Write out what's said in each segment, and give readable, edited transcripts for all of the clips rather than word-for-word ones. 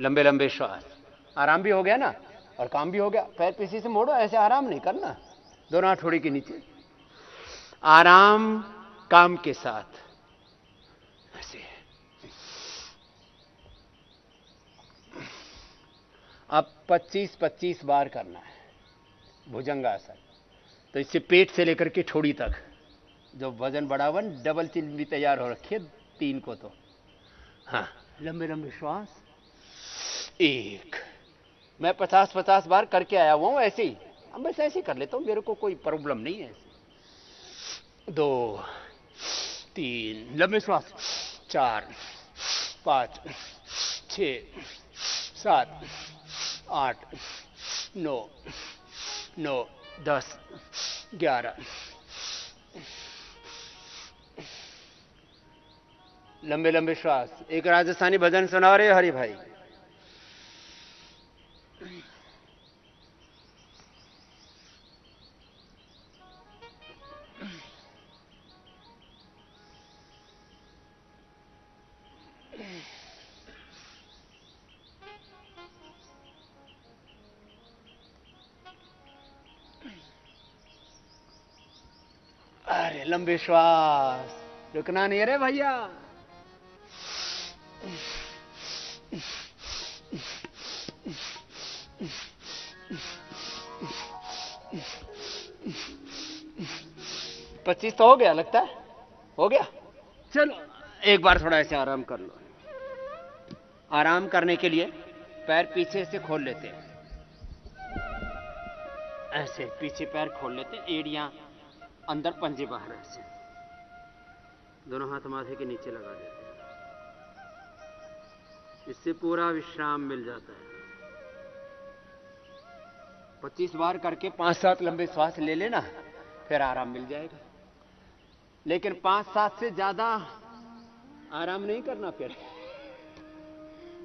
लंबे लंबे श्वास, आराम भी हो गया ना और काम भी हो गया। पैर पीछे से मोड़ो, ऐसे आराम नहीं करना, दोनों हाथ थोड़ी के नीचे, आराम काम के साथ ऐसे। अब 25-25 बार करना है भुजंगासन। तो इससे पेट से लेकर के ठोड़ी तक जो वजन बढ़ा हुआ, डबल चिन भी तैयार हो रखी है 3 को। तो हाँ, लंबे लंबे श्वास। 1, मैं 50-50 बार करके आया हुआ हूं ऐसे ही, अब बस ऐसे ही कर लेता हूं, मेरे को कोई प्रॉब्लम नहीं है। 2, 3, लंबे श्वास। 4, 5, 6, 7, 8, 9, 10, 11। लंबे लंबे श्वास। एक राजस्थानी भजन सुना रहे हरि भाई। अरे लंबे श्वास, रुकना नहीं है रे भैया। पच्चीस तो हो गया लगता है, हो गया। चलो एक बार थोड़ा ऐसे आराम कर लो। आराम करने के लिए पैर पीछे से खोल लेते हैं, ऐसे पीछे पैर खोल लेते हैं, एड़ियां अंदर, पंजे बाहर, ऐसे दोनों हाथ माथे के नीचे लगा देते हैं। इससे पूरा विश्राम मिल जाता है। 25 बार करके 5-7 लंबे श्वास ले लेना, फिर आराम मिल जाएगा। लेकिन 5-7 से ज्यादा आराम नहीं करना, फिर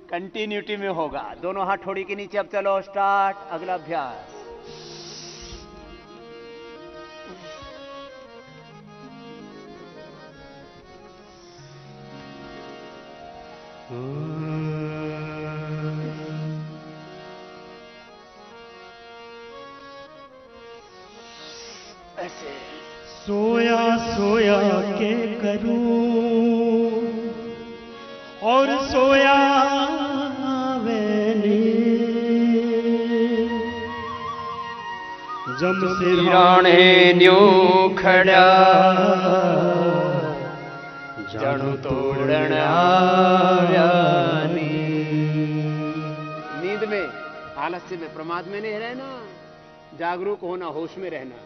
कंटिन्यूटी में होगा। दोनों हाथ ठोड़ी के नीचे। अब चलो स्टार्ट, अगला अभ्यास। ऐसे सोया सोया के करूं और सोया जम सिराणे न्यू खड़ा जणु तोड़न आव्यानी। नींद में, आलस्य में, प्रमाद में नहीं रहना, जागरूक होना, होश में रहना।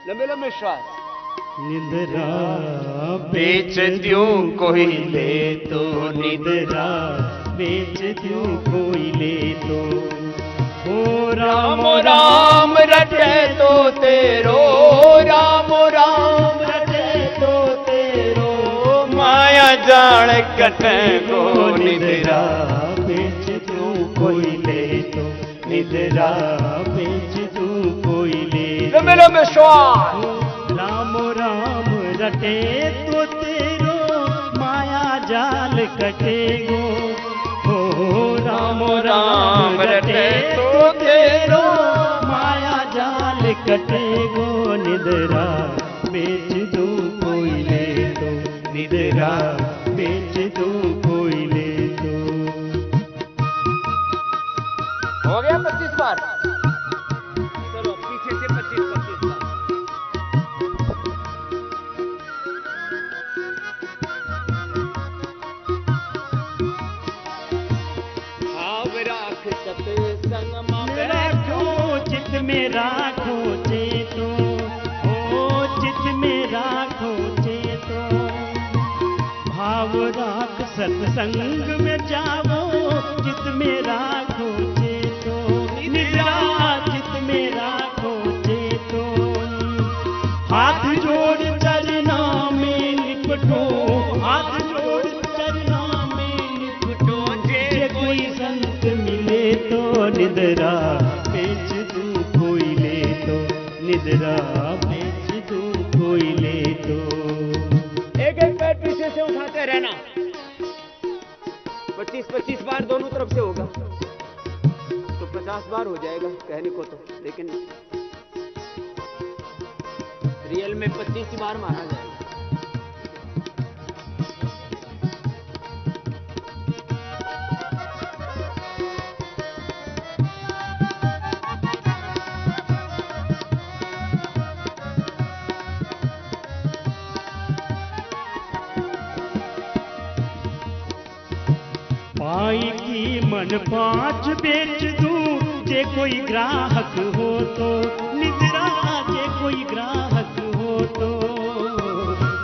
लंबे लंबे श्वास। निद्रा बेच दूं कोई ले तो, निद्रा बेच दूं कोई ले तो। ओ राम राम रटे तो तेरो, राम राम रटे तो तेरो। माया जान कटे को निद्रा बेच दूं कोई ले तो। निद्रा बेच दूं कोई ले तो। लंबे लंबे श्वास। राम राम रटे तो तेरो, माया जाल कटेगो। हो राम राम रटे तो तेरो, माया जाल कटेगो। निद्रा बेच दूं कोई ले तो। निद्रा बेच दूं कोई ले तो। हो गया 25 बार। चलो पीछे से 25-25 बार। भाव राख सते संग में राखो चित में राखो चेतो। ओ चित में राखो चेतो। भाव राख सत्संग में जाओ, चित में राखो चेतो। निद्रा चित में राखो चेतो। हाथ जोड़ चरना में लिपटो, हाथ जोड़ चरना में लिपटो। जे कोई संत मिले तो, निद्रा बेच दूं कोई ले तो। निद्रा बेच दूं कोई ले तो। एक एक पैर पीछे से उठाते रहना। 25-25 बार दोनों तरफ से होगा। 50 बार हो जाएगा कहने को तो, लेकिन रियल में 25 बार मारा जाएगा। पाई की मन 5 बेच दूं, जे कोई ग्राहक हो तो निद्रा, जे कोई ग्राहक हो तो।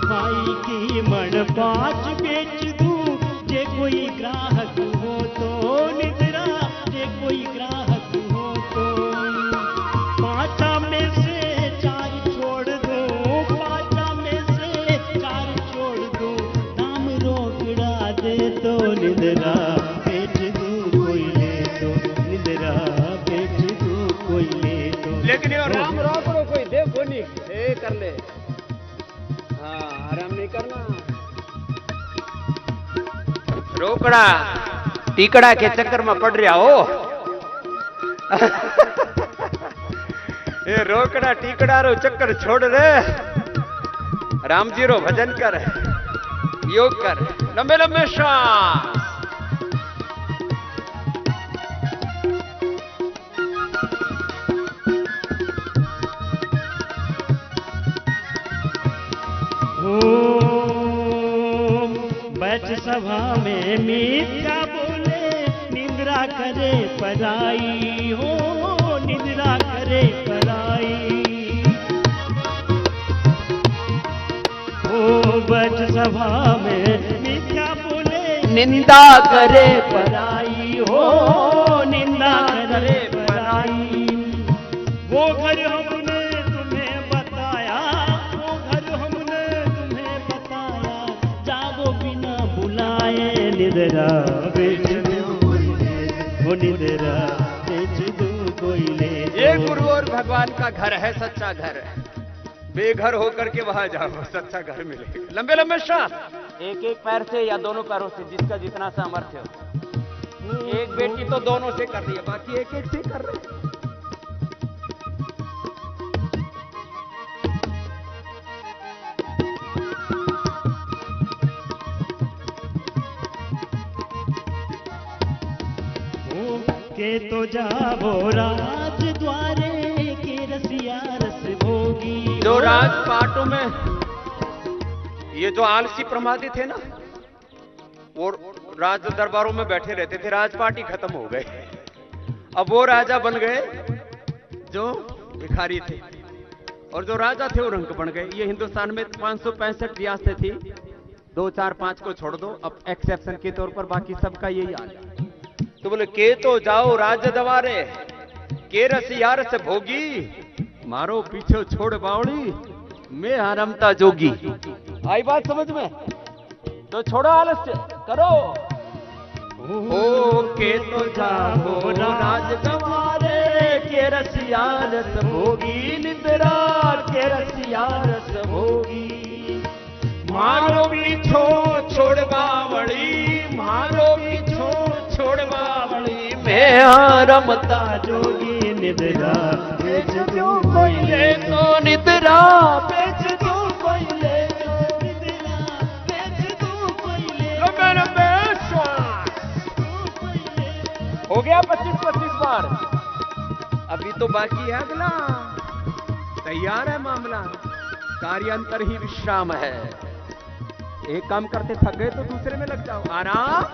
पाई की मन 5 बेच दूं, जे कोई ग्राहक हो तो निद्रा, जे कोई ग्राहक हो तो। 5 में से 4 छोड़ दूं, 5 में से 4 छोड़ दूं, दाम रोकड़ा दे तो निद्रा बेच दूं कोई ले तो, निद्रा बेच दूं कोई ले तो। लेकिन ये आराम रोकड़ो कोई देखो नहीं, ए कर ले। हाँ आराम नहीं करना। रोकड़ा टीकड़ा के चक्कर में पड़ रहा हो। ये रोकड़ा टीकड़ा रो चक्कर छोड़ रे, राम जी रो भजन कर, योग कर, लंबे लंबे श्वास। बैठ सभा में मिथ्या बोले, निद्रा करे पराई हो, निद्रा करे पराई। ओ बैठ सभा में मिथ्या बोले, निंदा करे पराई हो, निंदा करे पराई। वो घर हमने तुम्हें बताया, वो घर हमने तुम्हें बताया, जागो बिना बुलाए, निद्रा बेच दूं कोई ले, वो निद्रा बेच दूं कोई ले। ये गुरु और भगवान का घर है, सच्चा घर है। बेघर होकर के वहां जाओ, सच्चा घर मिलेगा। लंबे लंबे श्वास, एक एक पैर से या दोनों पैरों से, जिसका जितना सामर्थ्य हो। एक बेटी तो दोनों से कर रही है, बाकी एक एक से कर रहे हैं। के तो जाबो राज द्वारे, के रसिया रस भोगी। जो राजपाटों में ये जो आलसी प्रमादी थे ना, वो राज दरबारों में बैठे रहते थे, राजपाट ही खत्म हो गए। अब वो राजा बन गए जो भिखारी थे, और जो राजा थे वो रंक बन गए। ये हिंदुस्तान में 565 रियासतें थी, 2, 4, 5 को छोड़ दो, अब एक्सेप्शन के तौर पर बाकी सबका यही हाल है। तो बोले के तो जाओ राज दवारे, के रसिया रस भोगी, मारो पीछे छोड़ बावड़ी, मैं आरामता जोगी। आई बात समझ में? तो छोड़ो आलस्य, करो। ओ के तो जाओ राज दवारे, के रसिया रस भोगी, निद्रा के रसिया रस भोगी। मारो पीछो छोड़ बावड़ी, मारो पीछो छोड़ बावड़ी, मैं आरामता जोगी, निद्रा बेच दूं कोई ले तो, निद्रा बेच दूं कोई ले तो, निद्रा बेच दूं कोई ले। लंबे लंबे श्वास। हो गया 25-25 बार। अभी तो बाकी है अगला। तैयार है मामला, कार्यांतर ही विश्राम है। एक काम करते थक गए तो दूसरे में लग जाओ। आराम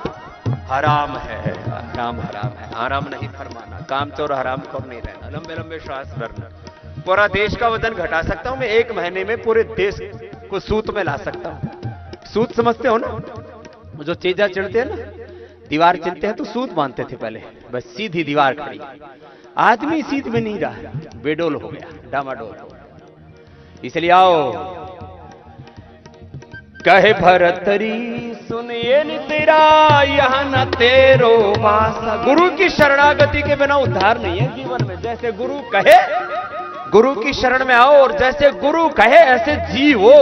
हराम है, आराम हराम है, आराम नहीं फरमाना, काम चोर हराम खोर नहीं रहना। लंबे लंबे श्वास भरना। पूरा देश का वजन घटा सकता हूं मैं 1 महीने में, पूरे देश को सूत में ला सकता हूं। सूत समझते हो ना, जो चीजा चिढ़ते हैं ना, दीवार चिढ़ते हैं तो सूत बांधते थे पहले, बस सीधी दीवार खड़ी। आदमी सीध में नहीं रहा, बेडोल हो गया, डामाडोल हो गया। इसलिए आओ कहे भरतरी सुनिए नि तेरा, यहां न तेरो वासा। गुरु की शरणागति के बिना उद्धार नहीं है जीवन में। जैसे गुरु कहे, गुरु की शरण में आओ, और जैसे गुरु कहे ऐसे जीवो।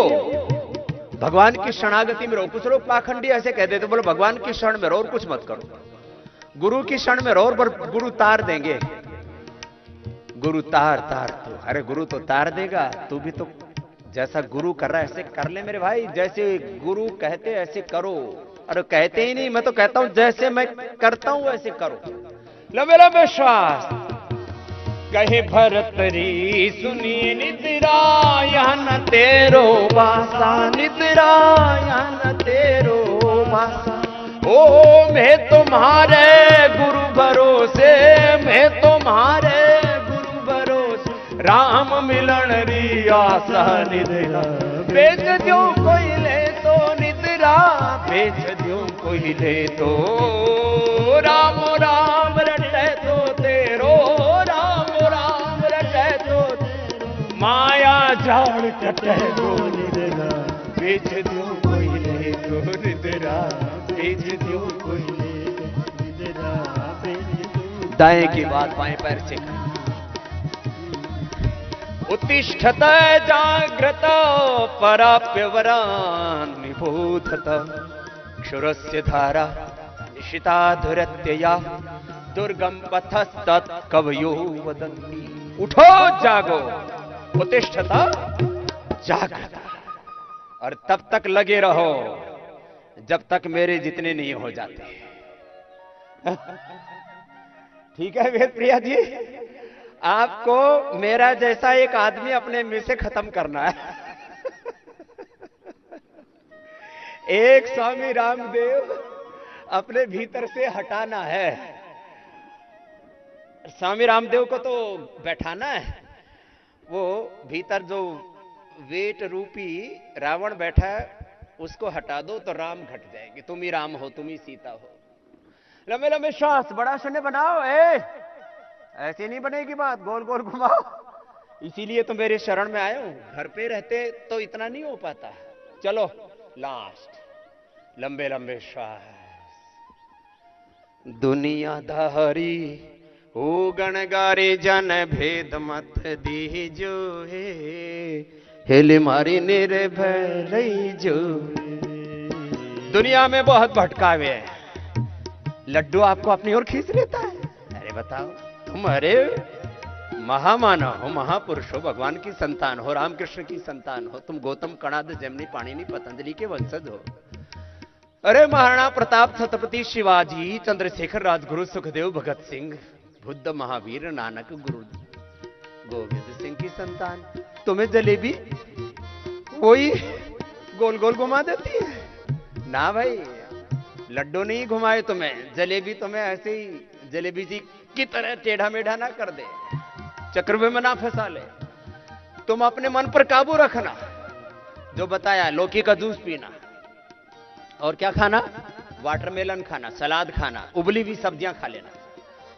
भगवान की शरणागति में रहो। कुछ लोग पाखंडी ऐसे कहते थे, बोलो भगवान की शरण में रहो और कुछ मत करो। गुरु की शरण में रहो और गुरु तार देंगे। गुरु तार तार तू, अरे गुरु तो तार देगा, तू भी तो जैसा गुरु कर रहा है ऐसे कर ले मेरे भाई, जैसे गुरु कहते ऐसे करो। अरे कहते ही नहीं, मैं तो कहता हूं जैसे मैं करता हूं वैसे करो। लो मेरा विश्वास कहे भरत री सुनिए निद्रा यह न तेरो बासा, निद्रा यह न तेरो बासा। ओ मैं तुम्हारे गुरु भरोसे, मैं तुम्हारे गुरु भरोसे, राम मिलन री आशा निद्रा, बेच दो कोई ले तो निद्रा, बेच दो कोई ले तो, राम राम रटे तो तेरो, राम राम रटे तो माया जाड़ कटे दो निद्रा, बेच दो कोई ले तो निद्रा, बेच दो कोई ले तो निद्रा, बेच दो। दाएं की बात बाएं पैर से कर। उत्तिष्ठत जाग्रत पराप्यवरान् निबोधत, क्षुरस्य धारा निशिताधुरत्यया, दुर्गम पथस्तत् कवयो वदन्ति। उठो जागो, उत्तिष्ठत जाग्रत, और तब तक लगे रहो जब तक मेरे जितने नहीं हो जाते। ठीक है वेद प्रिया जी, आपको मेरा जैसा एक आदमी अपने में से खत्म करना है। एक स्वामी रामदेव अपने भीतर से हटाना है। स्वामी रामदेव को तो बैठाना है, वो भीतर जो वेट रूपी रावण बैठा है उसको हटा दो तो राम घट जाएंगे। तुम ही राम हो, तुम ही सीता हो। लंबे लंबे श्वास, बड़ा शून्य बनाओ। ऐसे नहीं बनेगी बात, गोल गोल घुमाओ। इसीलिए तो मेरे शरण में आए हूं, घर पे रहते तो इतना नहीं हो पाता। चलो लास्ट, लंबे लंबे श्वास। दुनियादारी ओ गणगारे जन भेद मत दीजो हे, हेले मारी निर्भय रहीजो। दुनिया में बहुत भटकावे हैं, लड्डू आपको अपनी ओर खींच लेता है। अरे बताओ, तुम अरे महामानव हो, महापुरुष हो, भगवान की संतान हो, रामकृष्ण की संतान हो, तुम गौतम कणाद जैमिनी पाणिनि पतंजलि के वंशज हो। अरे महाराणा प्रताप, छत्रपति शिवाजी, चंद्रशेखर, राजगुरु सुखदेव, भगत सिंह, बुद्ध, महावीर, नानक, गुरु गोविंद सिंह की संतान। तुम्हें जलेबी वही गोल गोल घुमा देती है ना भाई, लड्डू नहीं घुमाए तुम्हें, जलेबी तुम्हें ऐसे ही जलेबी जी की तरह टेढ़ा मेढ़ा ना कर दे, चक्रव्यूह में ना फंसा ले। तुम अपने मन पर काबू रखना। जो बताया, लौकी का जूस पीना, और क्या खाना, वाटरमेलन खाना, सलाद खाना, उबली हुई सब्जियां खा लेना।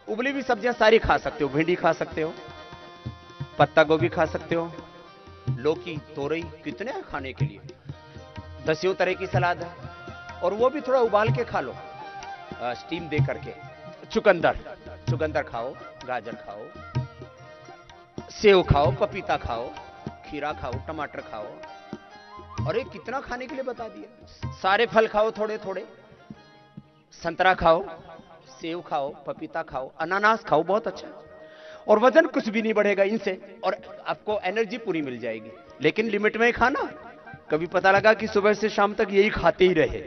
उबली हुई सब्जियां सारी खा सकते हो, भिंडी खा सकते हो, पत्ता गोभी खा सकते हो, लौकी, तोरई, कितने हैं खाने के लिए। 10 तरह की सलाद है, और वो भी थोड़ा उबाल के खा लो, स्टीम दे करके। चुकंदर, चुकंदर खाओ, गाजर खाओ, सेव खाओ, पपीता खाओ, खीरा खाओ, टमाटर खाओ। अरे कितना खाने के लिए बता दिया। सारे फल खाओ थोड़े थोड़े, संतरा खाओ, सेव खाओ, पपीता खाओ, अनानास खाओ, बहुत अच्छा। और वजन कुछ भी नहीं बढ़ेगा इनसे, और आपको एनर्जी पूरी मिल जाएगी। लेकिन लिमिट में ही खाना। कभी पता लगा कि सुबह से शाम तक यही खाते ही रहे,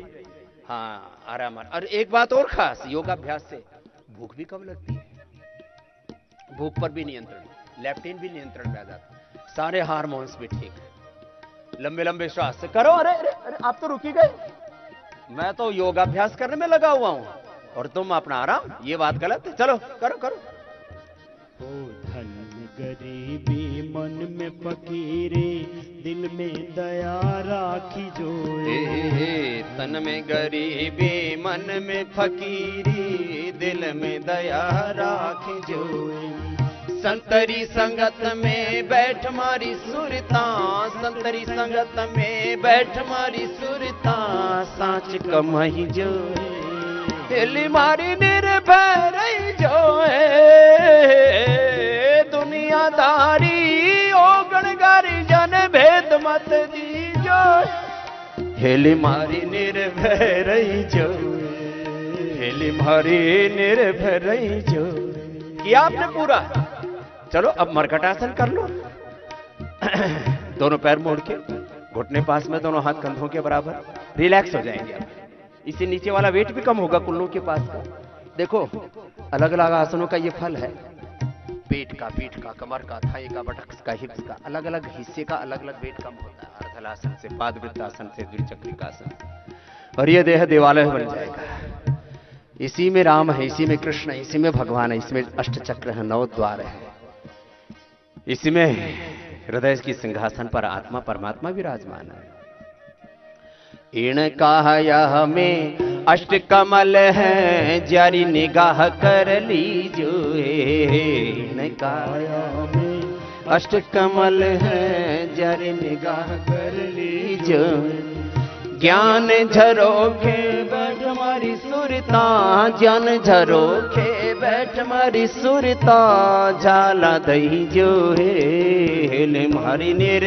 हाँ आराम। और एक बात और खास, योगाभ्यास से भूख भी कम लगती है, भूख पर भी नियंत्रण, लेप्टिन भी नियंत्रण में आ जाता, सारे हार्मोन्स भी ठीक है। लंबे लंबे श्वास से करो। अरे अरे अरे, आप तो रुकी गए, मैं तो योगाभ्यास करने में लगा हुआ हूं और तुम अपना आराम। ये बात गलत है, चलो करो करो। ओ धन गरीबी मन में फकीरे, दिल में दया राखी जो। तन में गरीबी मन में फकीरी, दिल में दया राखी जो। संतरी संगत में बैठ मारी सुरता, संतरी संगत में बैठ मारी सुरता, साच कमाई जो दिल मारी निर्भय रही जो है। दुनियादारी ओ गणगारी जन भेद मत दीजो, हेली मारी निर्भय रही जो, हेली मारी निर्भय रही जो। किया आपने पूरा, चलो अब मरकटासन कर लो। दोनों पैर मोड़ के, घुटने पास में, दोनों हाथ कंधों के बराबर, रिलैक्स हो जाएंगे अब। इससे नीचे वाला वेट भी कम होगा कुल्लों के पास का। देखो अलग अलग आसनों का ये फल है, पेट का, पीठ का, कमर का, थाई का, बटक्स का, हिप्स का, अलग अलग हिस्से का अलग अलग वेट कम होता है। अर्धलासन से, पादवृत्तासन से, द्विचक्रिकासन, और ये देह देवालय बन जाएगा। इसी में राम है, इसी में कृष्ण है, इसी में भगवान है, इसमें अष्टचक्र है, 9 द्वार है, इसमें हृदय की सिंहासन पर आत्मा परमात्मा विराजमान है। इनका में अष्ट कमल है, जारी निगाह कर लीजो। इनका में अष्ट कमल है, जारी निगाह कर लीजो। ज्ञान झरोखे बैठ मारी सुरता, ज्ञान झरोखे बैठ मारी सुरता, झाला दही जो है मारी निर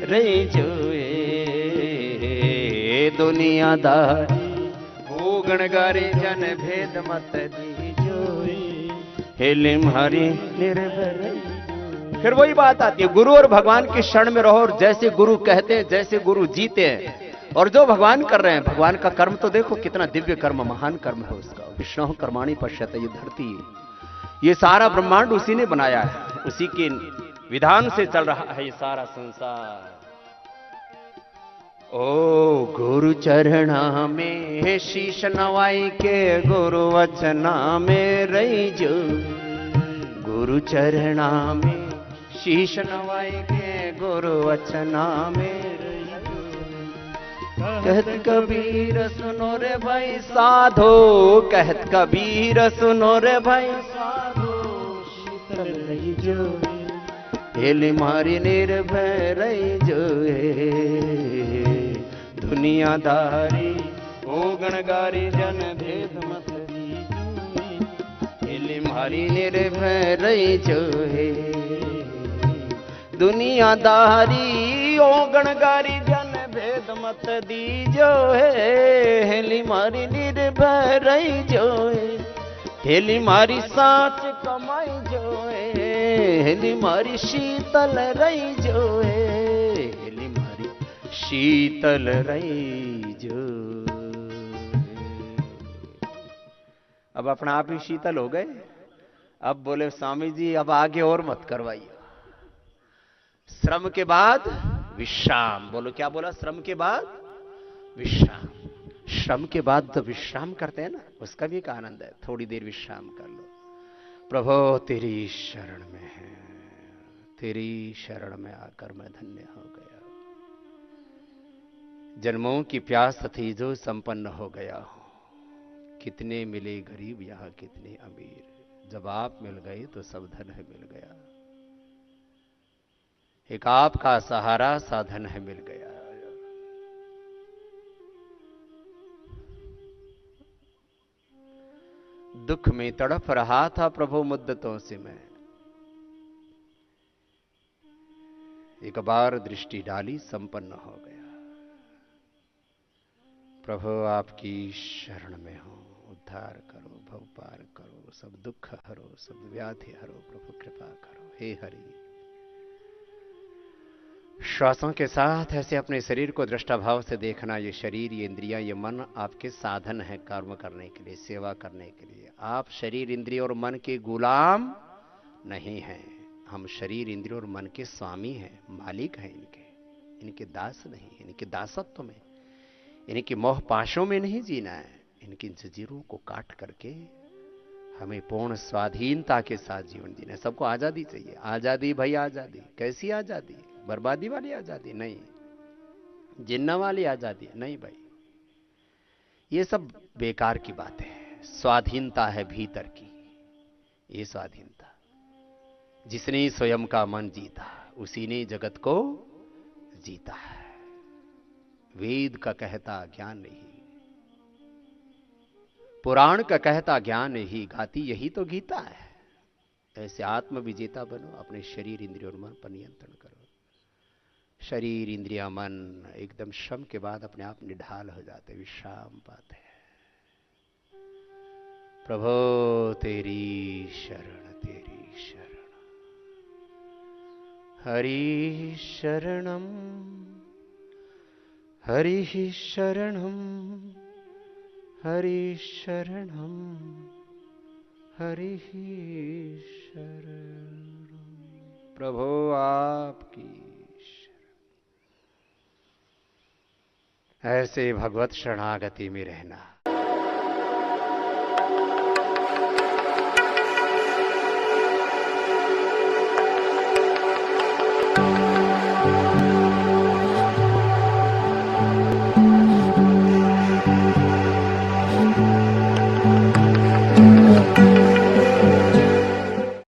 रही जो दुनियादार हो गणगारी जन भेद मत दीजो, हेले मारी निर्भर। फिर वही बात आती है, गुरु और भगवान के शरण में रहो, और जैसे गुरु कहते हैं, जैसे गुरु जीते हैं, और जो भगवान कर रहे हैं, भगवान का कर्म तो देखो कितना दिव्य कर्म, महान कर्म है उसका। विष्णु कर्माणि पश्यते, ये धरती, ये सारा ब्रह्मांड उसी ने बनाया है, उसी के विधान से चल रहा है ये सारा संसार। ओ गुरु चरणा में शीश नवाई के, गुरु वचना में रही जो। गुरु चरणा में शीश नवाई के, गुरु वचना में रही जो। कहत कबीर सुनो रे भाई साधो, कहत कबीर सुनो रे भाई साधो, शीतल रही जो हेल मारी निर्भय रही जो। दुनियादारी ओ गणगारी जन भेद मत दीजो, हेल मारी निर्भय रही जो। दुनियादारी ओ गणगारी जन भेद मत दीजो, हेली मारी निर्भय रही जो। हेली मारी साच कमाई जो, हेली मारी शीतल रही जो, हेली मारी शीतल रही जो। अब अपना आप ही शीतल हो गए। अब बोले स्वामी जी अब आगे और मत करवाइए, श्रम के बाद विश्राम। बोलो क्या बोला? श्रम के बाद विश्राम। श्रम के बाद तो विश्राम करते हैं ना, उसका भी एक आनंद है। थोड़ी देर विश्राम कर लो। प्रभु तेरी शरण में है, तेरी शरण में आकर मैं धन्य हो गया। जन्मों की प्यास थी जो संपन्न हो गया हूं। कितने मिले गरीब यहां कितने अमीर, जब आप मिल गए तो सब धन है मिल गया। एक आपका सहारा साधन है मिल गया। दुख में तड़प रहा था प्रभु मुद्दतों से मैं, एक बार दृष्टि डाली संपन्न हो गया। प्रभु आपकी शरण में हो, उद्धार करो, भव पार करो, सब दुख हरो, सब व्याधि हरो, प्रभु कृपा करो। हे हरि। श्वासों के साथ ऐसे अपने शरीर को दृष्टा भाव से देखना। ये शरीर, ये इंद्रियां, ये मन आपके साधन है कर्म करने के लिए, सेवा करने के लिए। आप शरीर, इंद्रिय और मन के गुलाम नहीं हैं। हम शरीर, इंद्रिय और मन के स्वामी हैं, मालिक हैं इनके दास नहीं। इनके दासत्व में, इनके मोह पाशों में नहीं जीना है। इनकी जंजीरों को काट करके हमें पूर्ण स्वाधीनता के साथ जीवन जीना है। सबको आजादी चाहिए। आजादी भाई आजादी। कैसी आजादी? बर्बादी वाली आजादी नहीं, जिन्ना वाली आजादी नहीं भाई, ये सब बेकार की बात है। स्वाधीनता है भीतर की, ये स्वाधीनता। जिसने स्वयं का मन जीता उसी ने जगत को जीता है। वेद का कहता ज्ञान नहीं, पुराण का कहता ज्ञान नहीं, गाती यही तो गीता है। ऐसे आत्म विजेता बनो, अपने शरीर, इंद्रिय और मन पर नियंत्रण करो। शरीर, इंद्रिया, मन एकदम श्रम के बाद अपने आप निढाल हो जाते, विश्राम पाते हैं। प्रभु तेरी शरण, तेरी शरण। हरि शरणम हरि शरणम हरि शरणम हरि शरणम। प्रभु आपकी शरण। ऐसे भगवत शरणागति में रहना।